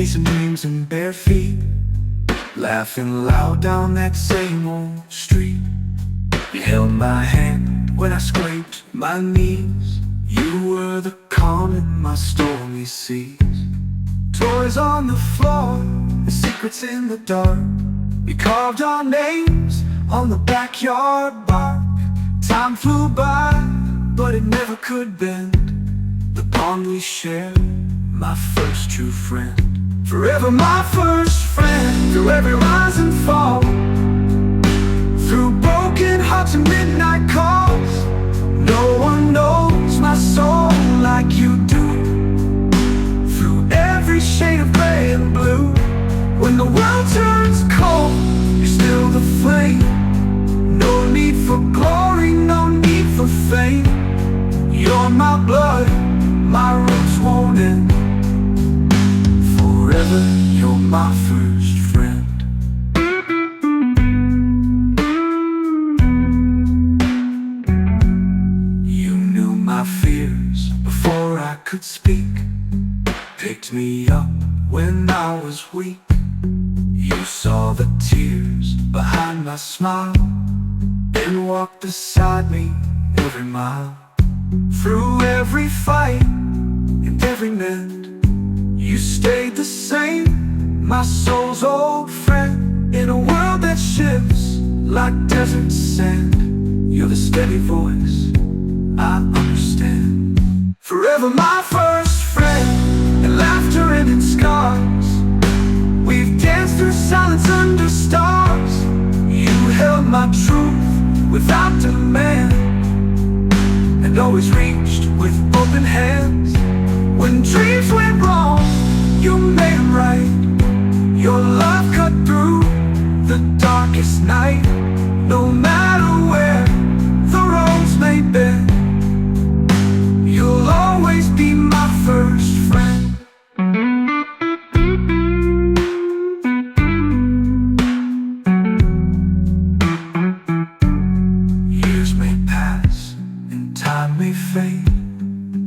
chasing dreams in bare feet, laughing loud down that same old street. You held my hand when I scraped my knees. You were the calm in my stormy seas. Toys on the floor and secrets in the dark. We carved our names on the backyard bark. Time flew by, but it never could bend the bond we shared, my first true friend. Forever my first friend, through every rise and fall, through broken hearts and midnight calls. No one knows my soul like you do. Through every shade of gray and blue, when the world turns cold, you're still the flame. No need for glory, no need for fame. You're my blood, my roots won't end. Forever, you're my first friend. You knew my fears before I could speak, picked me up when I was weak. You saw the tears behind my smile and walked beside me every mile. Through every fight and every mend, you stayed the same, my soul's old friend. In a world that shifts like desert sand, you're the steady voice I understand. Forever my first friend, in laughter and in scars. We've danced through silence under stars. You held my truth without demand, and always reached with open hands. When dreams went wrong, you made them right. Your love cut through the darkest night. No matter where the roads may bend, you'll always be my first friend. Years may pass and time may fade,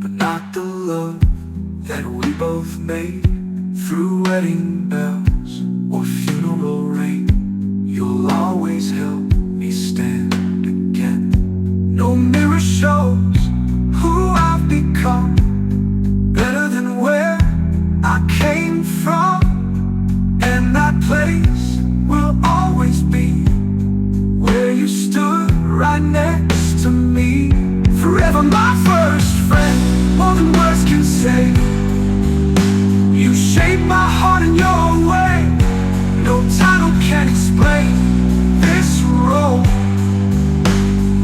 but not the love that we both made. Through wedding bells or funeral rain, you'll always help me stand again. No mirror shows who I've become, better than where I came from. And that place will always be where you stood right next to me. Forever my first friend, more than words can say. You shaped my heart in your way. No title can explain this role.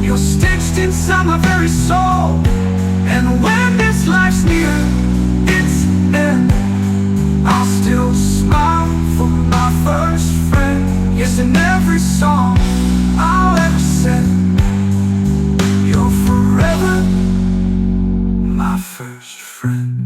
You're stitched inside my very soul. And when this life's near its end, I'll still smile for my first friend. Yes, in every song I'll ever sing, you're forever my first friend.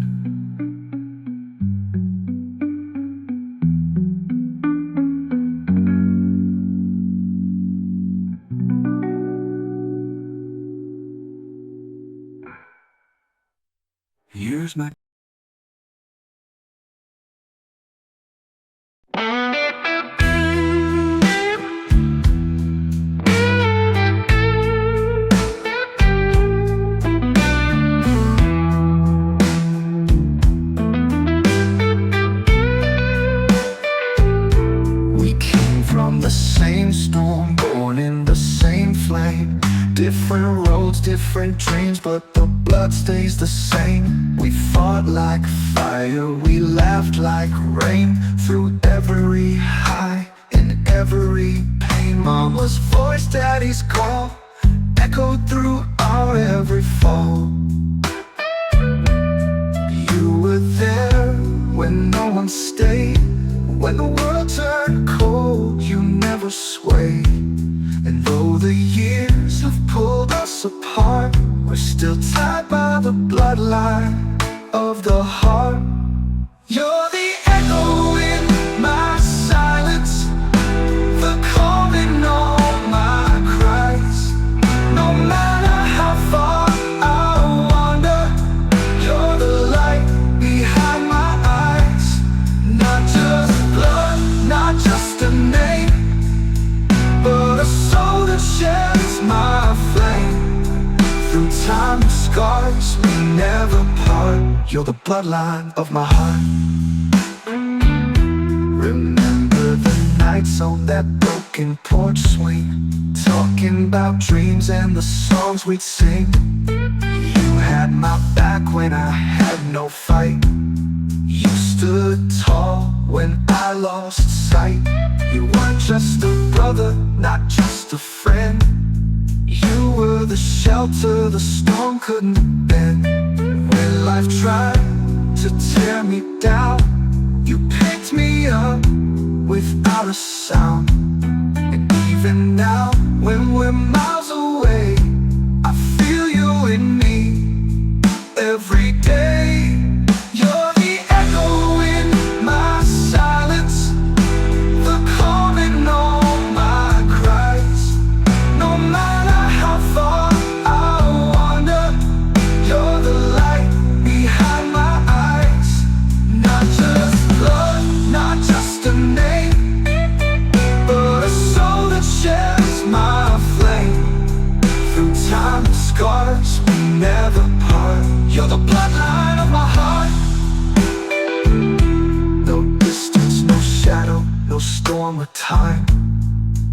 Here's my We came from the same storm, born in the same flame. Different roads, different dreams, but the blood stays the same. We fought like fire, we laughed like rain. Through every high and every pain, Mama's voice, Daddy's call, echoed through our every fall. You were there when no one stayed. When the world turned cold, you never swayed. And though the years have pulled us apart, we're still tied by the bloodline of the heart. You're the echo in my silence, the calm in all my cries. No matter how far I wander, you're the light behind my eyes. Not You're the bloodline of my heart. Remember the nights on that broken porch swing, talking about dreams and the songs we'd sing. You had my back when I had no fight. You stood tall when I lost sight. You weren't just a brother, not just a friend. You were the shelter the storm couldn't bend. When life tried to tear me down, you picked me up without a sound. And even now, when we're miles away, I feel you in me every day. You're the echo in my silence, the calm in all my cries. No matter how far I wander, you're the light behind my eyes. Not just blood, not just a name, but a soul that shares my flame. Through time and scars, we never part. You're the bloodline of my heart. No distance, no shadow, no storm or time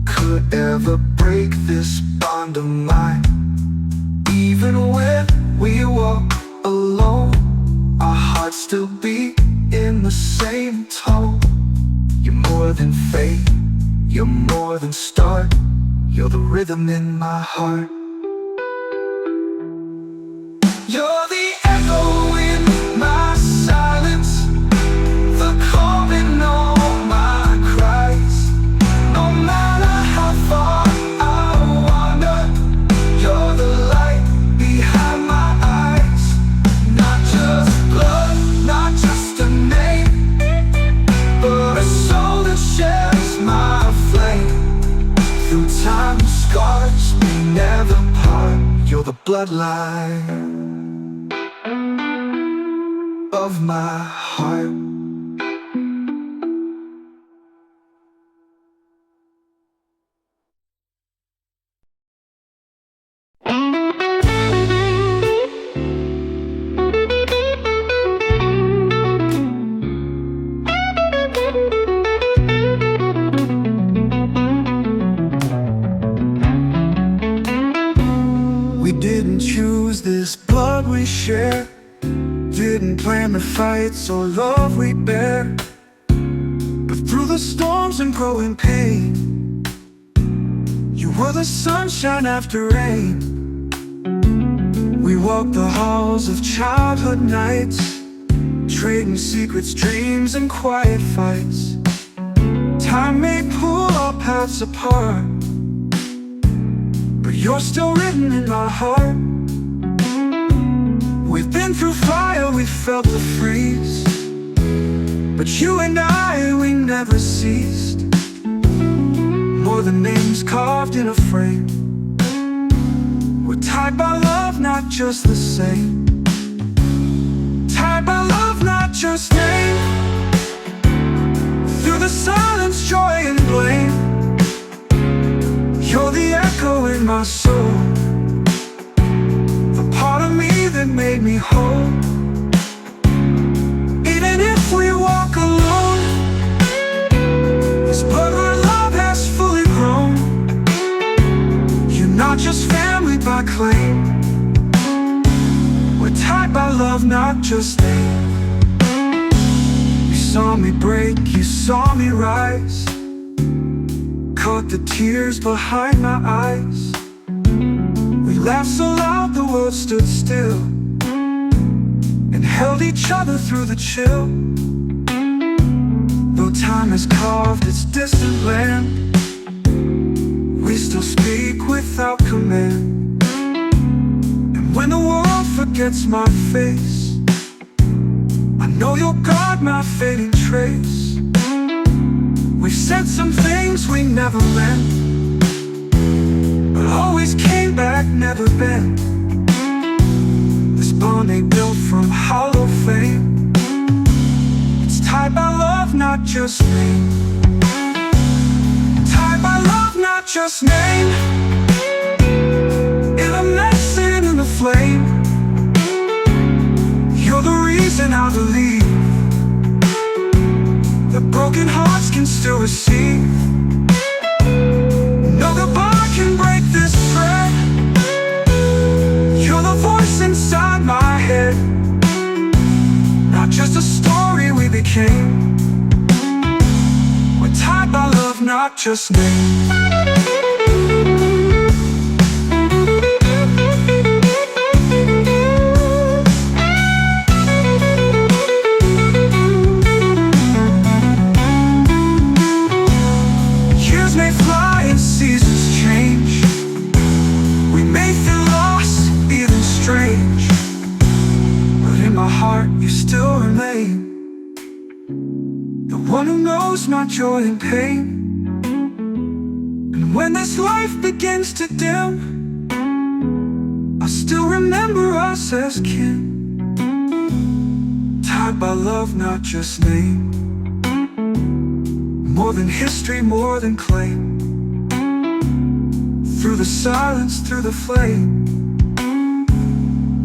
could ever break this bond of mine. Even when we walk alone, our hearts still beat in the same tone. You're more than fate, you're more than start. You're the rhythm in my heart. You're the echo in my silence, the calm in all my cries. No matter how far I wander, you're the light behind my eyes. Not just blood, not just a name, but a soul that shares my flame. Through time and scars, we never part. You're the bloodline of my heart. We didn't choose this blood we share, didn't plan the fights or love we bear. But through the storms and growing pain, you were the sunshine after rain. We walked the halls of childhood nights, trading secrets, dreams, and quiet fights. Time may pull our paths apart, but you're still written in my heart. We've been through fire, we felt the freeze, but you and I, we never ceased. More than names carved in a frame, we're tied by love, not just the same. Tied by love, not just name. Through the silence, joy and blame, you're the echo in my soul, the part of me that made me whole. Even if we walk alone, this bloodline love has fully grown. You're not just family by claim, we're tied by love, not just name. You saw me break, you saw me rise, caught the tears behind my eyes. We laughed so loud the world stood still, and held each other through the chill. Though time has carved its distant land, we still speak without command. And when the world forgets my face, I know you'll guard my fading trace. We've said some things we never meant, but always came back, never bent. This bond ain't built from hollow fame, it's tied by love, not just name. Tied by love, not just name. In a mess and in the flame, you're the reason I believe that broken hearts can still receive. No goodbye can break this thread. You're the voice inside my head, not just a story we became. We're tied by love, not just name. Years may fly and seasons change. We may feel lost, even strange, but in my heart you still remain, the one who knows my joy and pain. And when this life begins to dim, I still remember us as kin, tied by love, not just name. More than history, more than claim. Through the silence, through the flame,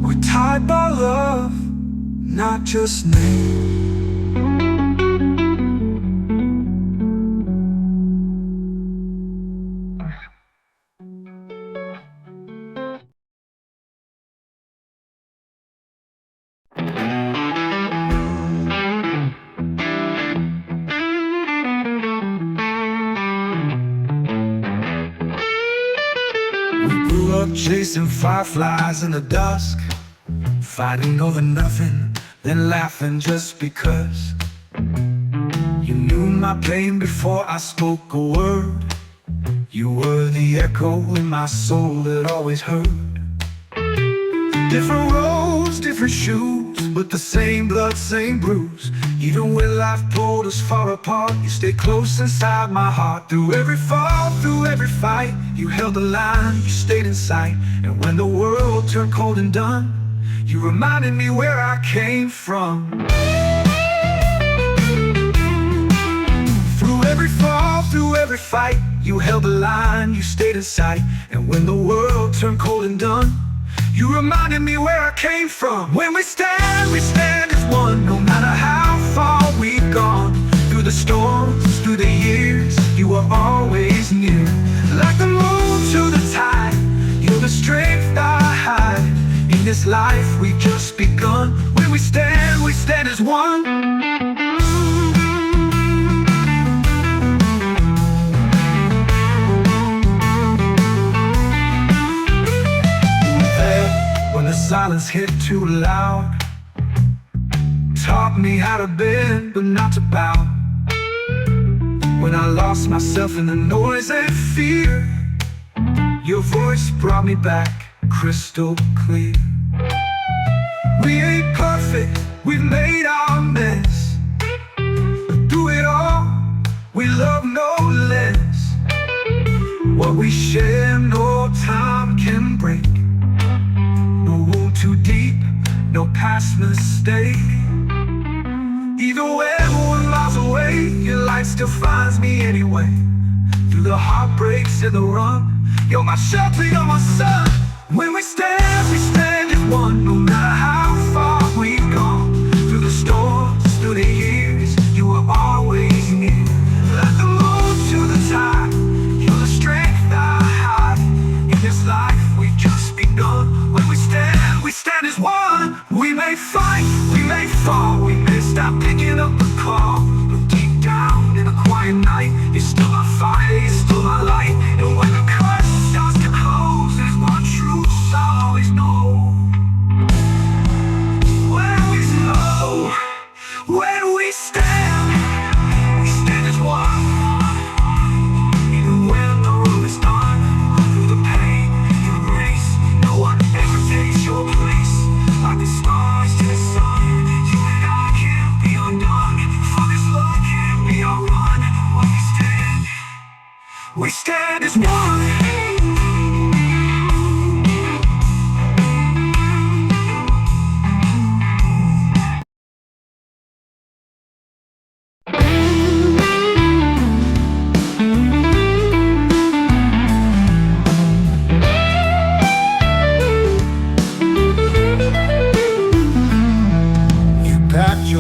we're tied by love, not just name. Chasing fireflies in the dusk, fighting over nothing, then laughing just because. You knew my pain before I spoke a word. You were the echo in my soul that always heard. Different roads, different shoes, but the same blood, same bruise. Even when life pulled us far apart, you stayed close inside my heart. Through every fall, through every fight, you held the line, you stayed in sight. And when the world turned cold and done, you reminded me where I came from. Through every fall, through every fight, you held the line, you stayed in sight. And when the world turned cold and done, you reminded me where I came from. When we stand as one. No matter how far we've gone, through the storms, through the years, you are always near. Like the moon to the tide, you're the strength I hide. In this life we've just begun. When we stand as one. When the silence hit too loud, taught me how to bend but not to bow. When I lost myself in the noise and fear, your voice brought me back crystal clear. We ain't perfect, we've made our mess, but through it all, we love no less. What we share, no time can break. No wound too deep, no past mistake. Even when we're miles away, your light still finds me anyway. Through the heartbreaks and the run, you're my shelter, you're my sun. When we stand as one. No matter how far we've gone, through the storms, through the years, you are always near. Like the moon to the tide, you're the strength I hide. In this life we've just begun. When we stand as one. We may fight, we may fall, we may stop picking up the call, but deep down in a quiet night, you're still my fire, you're still my light. And when the curtain starts to close, there's one truth I'll always know. When we stand as one. Even when the road is done, through the pain you embrace, no one ever takes your place. Like the stars to the sun, you and I can't be undone. For this love can't be outrun. When we stand as one.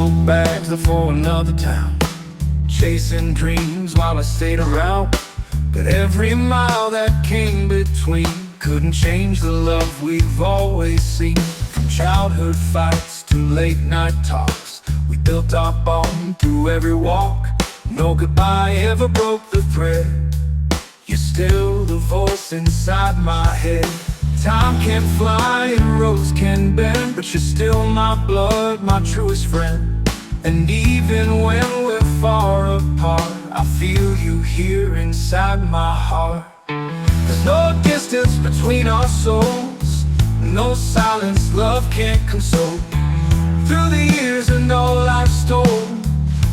go back for another town, chasing dreams while I stayed around. But every mile that came between couldn't change the love we've always seen. From childhood fights to late night talks, we built our bond through every walk. No goodbye ever broke the thread. You're still the voice inside my head. Time can fly and roads can bend, but you're still my blood, my truest friend. And even when we're far apart, I feel you here inside my heart. There's no distance between our souls, no silence love can't console. Through the years and all I've stolen,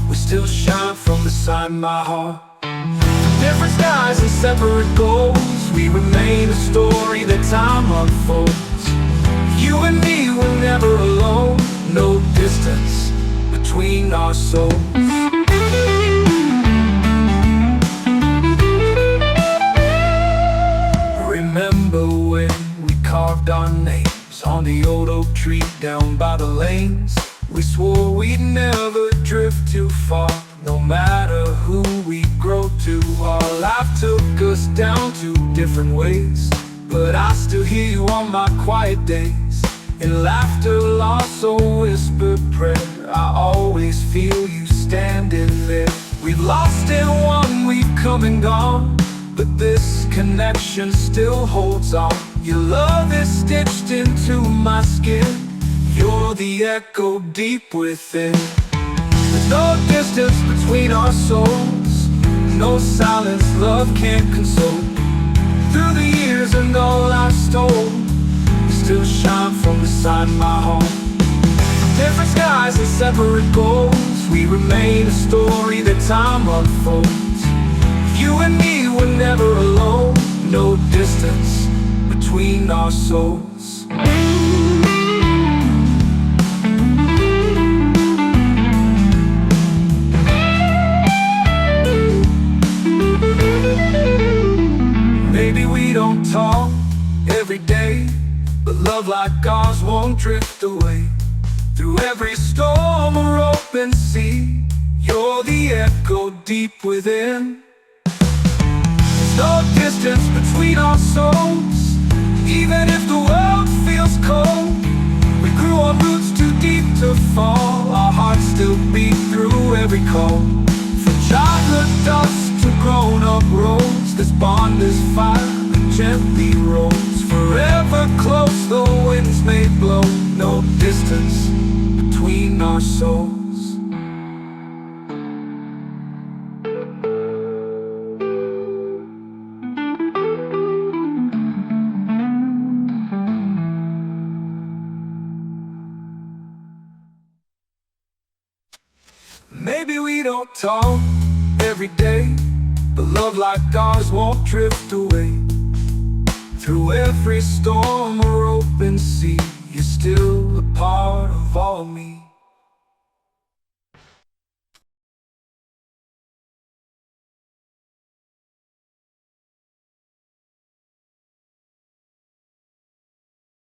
we still shine from beside my heart. Different skies and separate goals, we remain a story that time unfolds. You and me were never alone, no distance between our souls. Remember when we carved our names on the old oak tree down by the lanes? We swore we'd never drift too far, no matter who we grow to. Our life took us down two different ways, but I still hear you on my quiet days. In laughter, loss, or whispered prayer, I always feel you standing there. We've lost and won, we've come and gone, but this connection still holds on. Your love is stitched into my skin, you're the echo deep within. There's no distance between our souls, no silence love can't console. Through the years and all I've stolen, we still shine from beside my home. Different skies and separate goals, we remain a story that time unfolds. You and me were never alone, no distance between our souls. Maybe we don't talk every day, but love like ours won't drift away. Through every storm or open sea, you're the echo deep within. There's no distance between our souls, even if the world feels cold. We grew our roots too deep to fall, our hearts still beat through every call. From childhood dust to grown-up roads, this bond is fire that gently rolls. Forever close, the winds may blow, no distance between our souls. Maybe we don't talk every day, but love like ours won't drift away. Through every storm or open sea, you're still a part of all me.